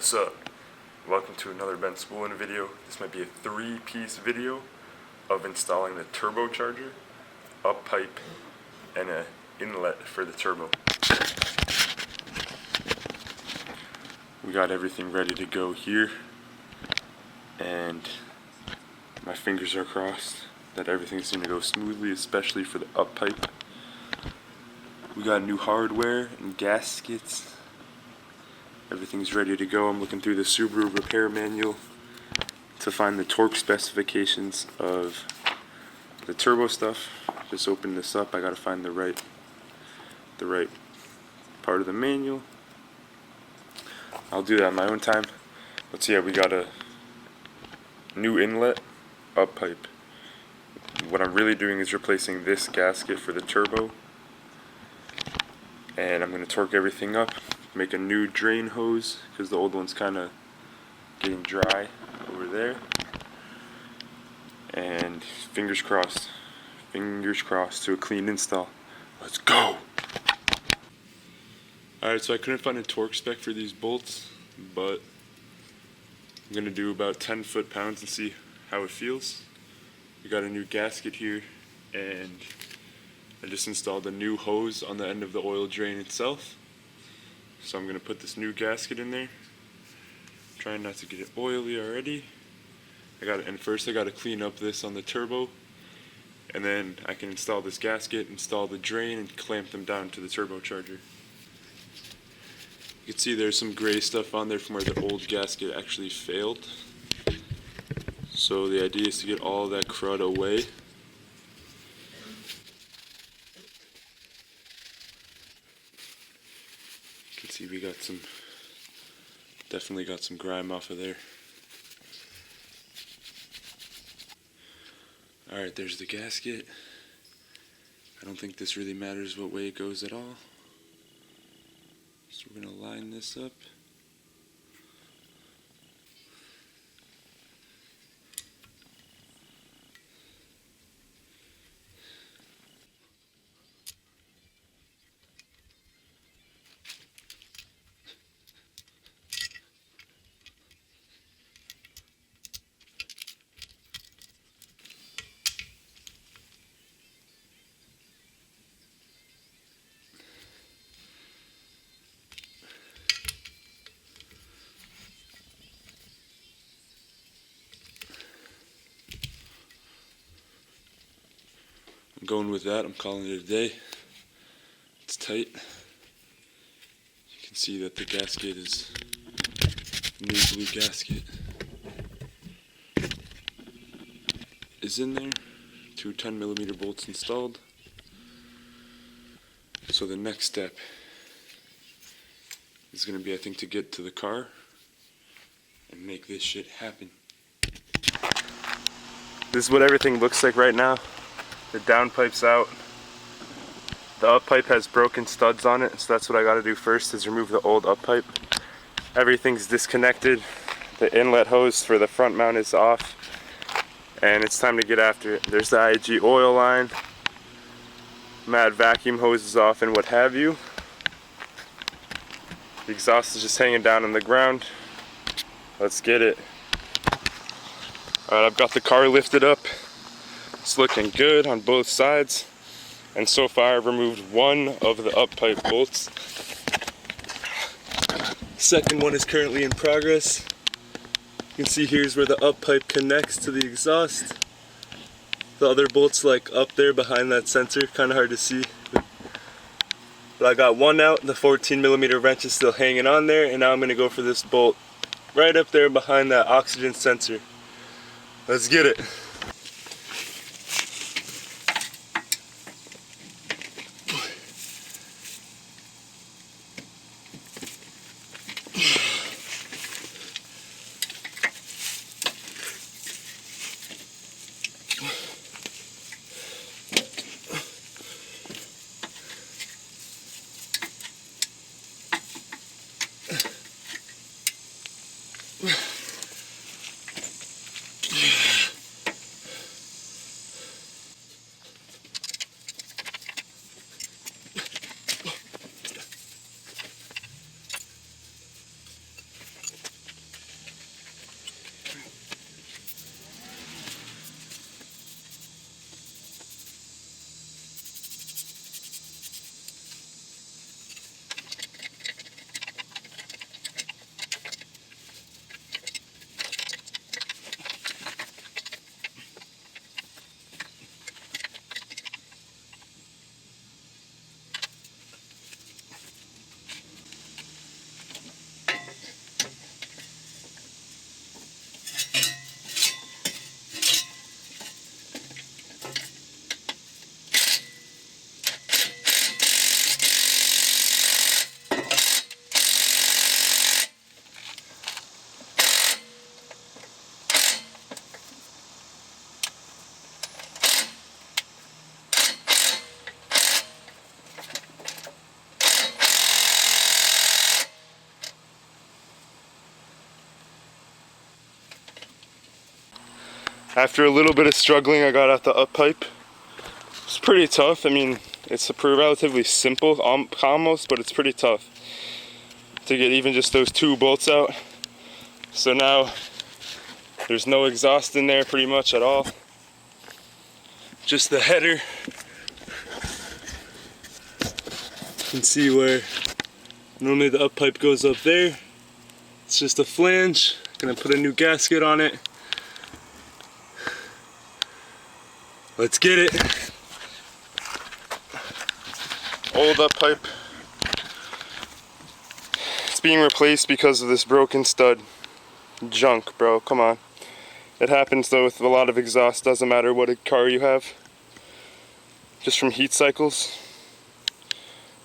What's up? Welcome to another Ben Spoolin video. This might be a 3-piece video of installing the turbocharger, up pipe, and an inlet for the turbo. We got everything ready to go here, and my fingers are crossed that everything's going to go smoothly, especially for the up pipe. We got new hardware and gaskets. Everything's ready to go. I'm looking through the Subaru repair manual to find the torque specifications of the turbo stuff. Just open this up. I gotta find the right part of the manual. I'll do that in my own time. But yeah, we got a new inlet, up pipe. What I'm really doing is replacing this gasket for the turbo, and I'm gonna torque everything up. Make a new drain hose because the old one's kind of getting dry over there. And fingers crossed to a clean install. Let's go! Alright, so I couldn't find a torque spec for these bolts, but I'm going to do about 10 foot-pounds and see how it feels. We got a new gasket here, and I just installed a new hose on the end of the oil drain itself. So I'm going to put this new gasket in there. Trying not to get it oily already. First I got to clean up this on the turbo, and then I can install this gasket, install the drain, and clamp them down to the turbocharger. You can see there's some gray stuff on there from where the old gasket actually failed. So the idea is to get all that crud away. See, we got definitely got some grime off of there. Alright, there's the gasket. I don't think this really matters what way it goes at all. So we're going to line this up. I'm going with that. I'm calling it a day. It's tight. You can see that the gasket is a new blue gasket is in there. 2 10mm bolts installed. So the next step is going to be, I think, to get to the car and make this shit happen. This is what everything looks like right now. The downpipe's out. The up pipe has broken studs on it, so that's what I gotta do first, is remove the old up pipe. Everything's disconnected. The inlet hose for the front mount is off, and it's time to get after it. There's the IG oil line. Mad vacuum hose is off and what have you. The exhaust is just hanging down on the ground. Let's get it. Alright, I've got the car lifted up. It's looking good on both sides, and so far I've removed one of the up pipe bolts. Second one is currently in progress. You can see here's where the up pipe connects to the exhaust. The other bolt's like up there behind that sensor, kind of hard to see. But I got one out, the 14mm wrench is still hanging on there, and now I'm going to go for this bolt right up there behind that oxygen sensor. Let's get it. After a little bit of struggling, I got out the up pipe. It's pretty tough. I mean, it's relatively simple almost, but it's pretty tough to get even just those 2 bolts out. So now there's no exhaust in there pretty much at all. Just the header. You can see where normally the up pipe goes up there. It's just a flange. Gonna put a new gasket on it. Let's get it. Old up pipe. It's being replaced because of this broken stud. Junk, bro, come on. It happens though with a lot of exhaust, doesn't matter what car you have. Just from heat cycles.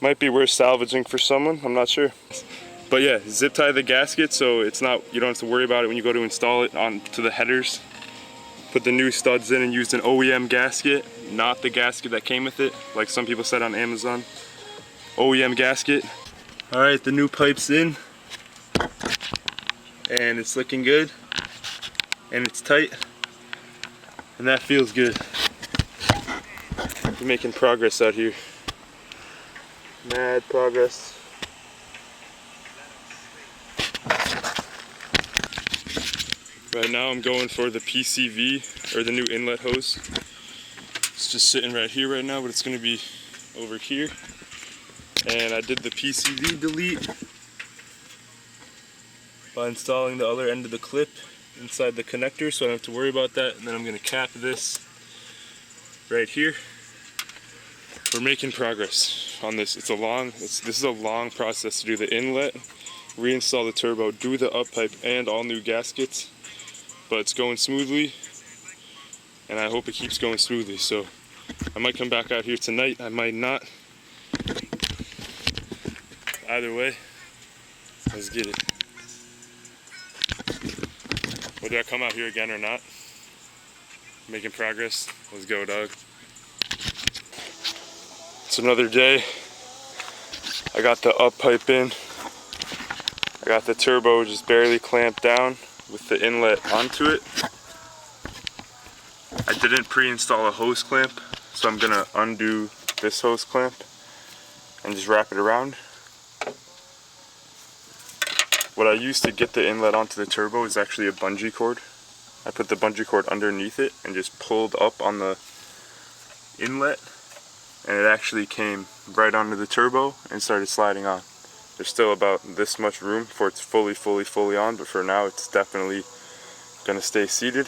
Might be worth salvaging for someone, I'm not sure. But yeah, zip tie the gasket so it's not, you don't have to worry about it when you go to install it onto the headers. Put the new studs in and used an OEM gasket, not the gasket that came with it, like some people said on Amazon. OEM gasket. Alright, the new pipe's in. And it's looking good. And it's tight. And that feels good. We're making progress out here. Mad progress. Right now I'm going for the PCV, or the new inlet hose. It's just sitting right here right now, but it's going to be over here. And I did the PCV delete by installing the other end of the clip inside the connector, so I don't have to worry about that. And then I'm going to cap this right here. We're making progress on this. This is a long process to do the inlet, reinstall the turbo, do the up pipe, and all new gaskets. But it's going smoothly, and I hope it keeps going smoothly. So I might come back out here tonight, I might not. Either way, let's get it. Whether I come out here again or not, making progress. Let's go, dog. It's another day. I got the up pipe in. I got the turbo just barely clamped down with the inlet onto it. I didn't pre-install a hose clamp, so I'm gonna undo this hose clamp and just wrap it around. What I used to get the inlet onto the turbo is actually a bungee cord. I put the bungee cord underneath it and just pulled up on the inlet, and it actually came right onto the turbo and started sliding on. There's still about this much room before it's fully on, but for now it's definitely gonna stay seated.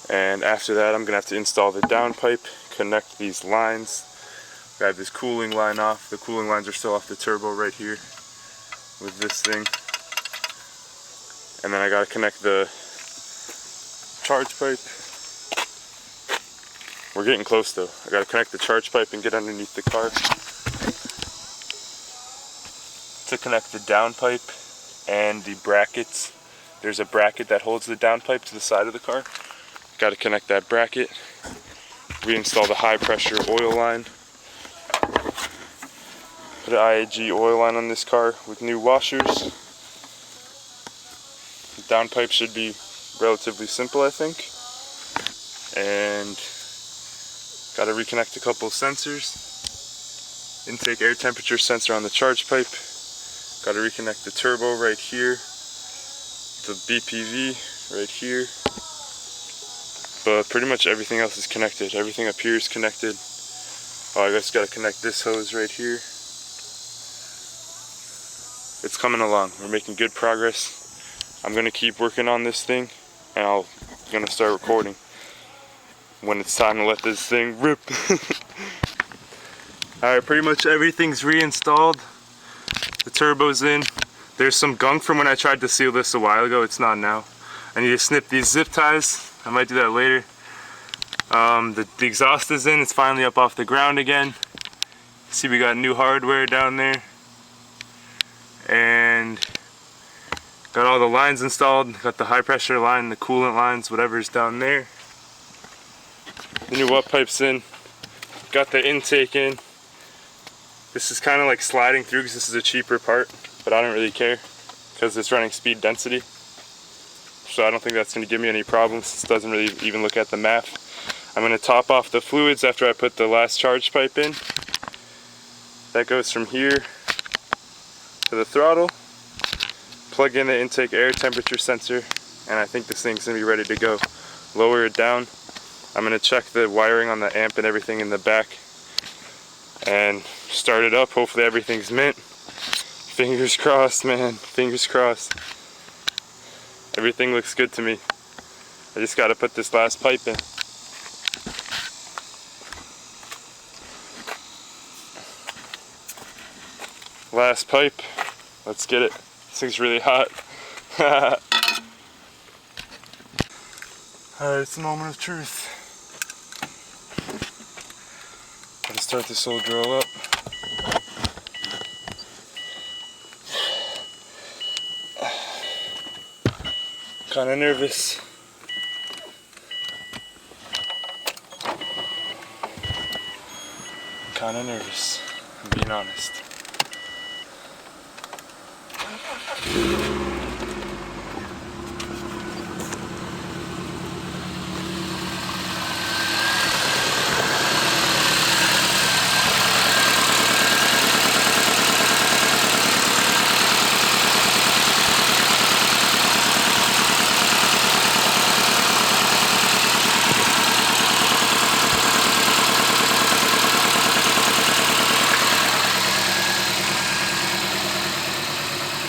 And after that I'm gonna have to install the down pipe, connect these lines, grab this cooling line off. The cooling lines are still off the turbo right here with this thing. And then I gotta connect the charge pipe. We're getting close though. I gotta connect the charge pipe and get underneath the car to connect the down pipe and the brackets. There's a bracket that holds the down pipe to the side of the car. Got to connect that bracket. Reinstall the high pressure oil line. Put an IAG oil line on this car with new washers. The down pipe should be relatively simple, I think. And got to reconnect a couple of sensors. Intake air temperature sensor on the charge pipe. Got to reconnect the turbo right here. The BPV right here. But pretty much everything else is connected. Everything up here is connected. Oh, I just got to connect this hose right here. It's coming along. We're making good progress. I'm going to keep working on this thing, and I'm going to start recording when it's time to let this thing rip. Alright, pretty much everything's reinstalled. The turbo's in. There's some gunk from when I tried to seal this a while ago. It's not now. I need to snip these zip ties. I might do that later. The exhaust is in. It's finally up off the ground again. See, we got new hardware down there. And got all the lines installed. Got the high pressure line, the coolant lines, whatever's down there. The new up pipe's in. Got the intake in. This is kind of like sliding through because this is a cheaper part, but I don't really care because it's running speed density. so I don't think that's going to give me any problems. It doesn't really even look at the map. I'm going to top off the fluids after I put the last charge pipe in. That goes from here to the throttle. Plug in the intake air temperature sensor, and I think this thing's going to be ready to go. Lower it down. I'm going to check the wiring on the amp and everything in the back and start it up. Hopefully everything's mint. Fingers crossed, man. Fingers crossed. Everything looks good to me. I just got to put this last pipe in. Last pipe. Let's get it. This thing's really hot. Alright, it's the moment of truth. Gotta start this old girl up. Kinda nervous. Kinda nervous, I'm being honest.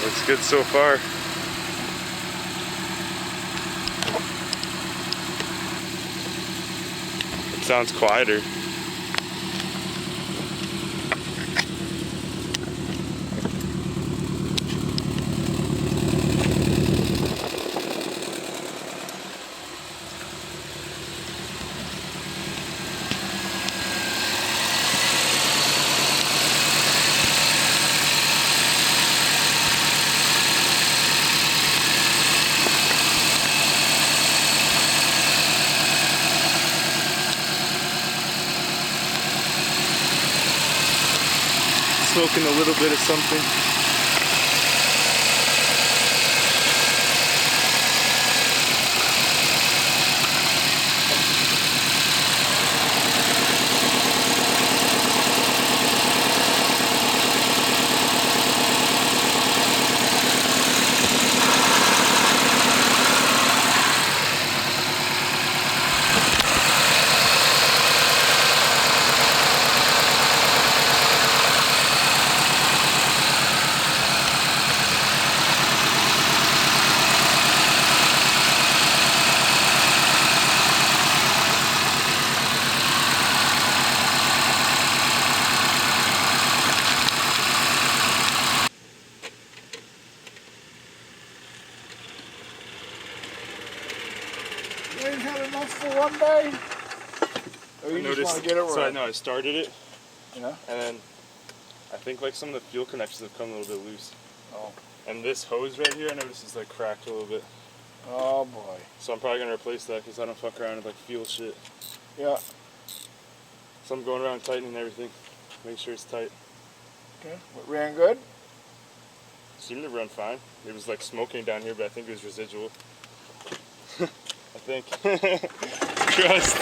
Looks good so far. It sounds quieter. Smoking a little bit of something. You ain't had enough for one day? Or you just want to get it right? So I started it, Yeah? and then I think like some of the fuel connections have come a little bit loose. Oh. And this hose right here, I noticed is like cracked a little bit. Oh boy. So I'm probably gonna replace that because I don't fuck around with like fuel shit. Yeah. So I'm going around tightening everything, make sure it's tight. Okay. It ran good? Seemed to run fine. It was like smoking down here, but I think it was residual. I think. Trust.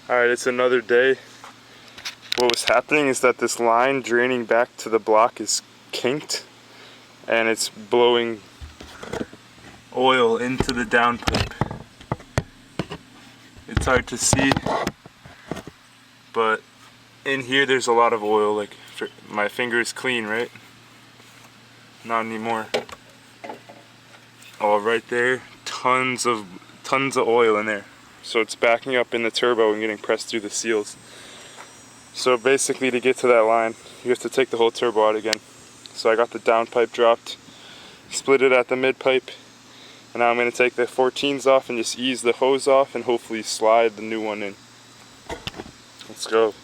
Alright, it's another day. What was happening is that this line draining back to the block is kinked and it's blowing oil into the downpipe. It's hard to see, but in here there's a lot of oil. Like my finger is clean, right? Not anymore. Oh, right there, tons of oil in there. So it's backing up in the turbo and getting pressed through the seals. So basically, to get to that line, you have to take the whole turbo out again. So I got the downpipe dropped, split it at the mid pipe, and now I'm going to take the 14s off and just ease the hose off and hopefully slide the new one in. Let's go.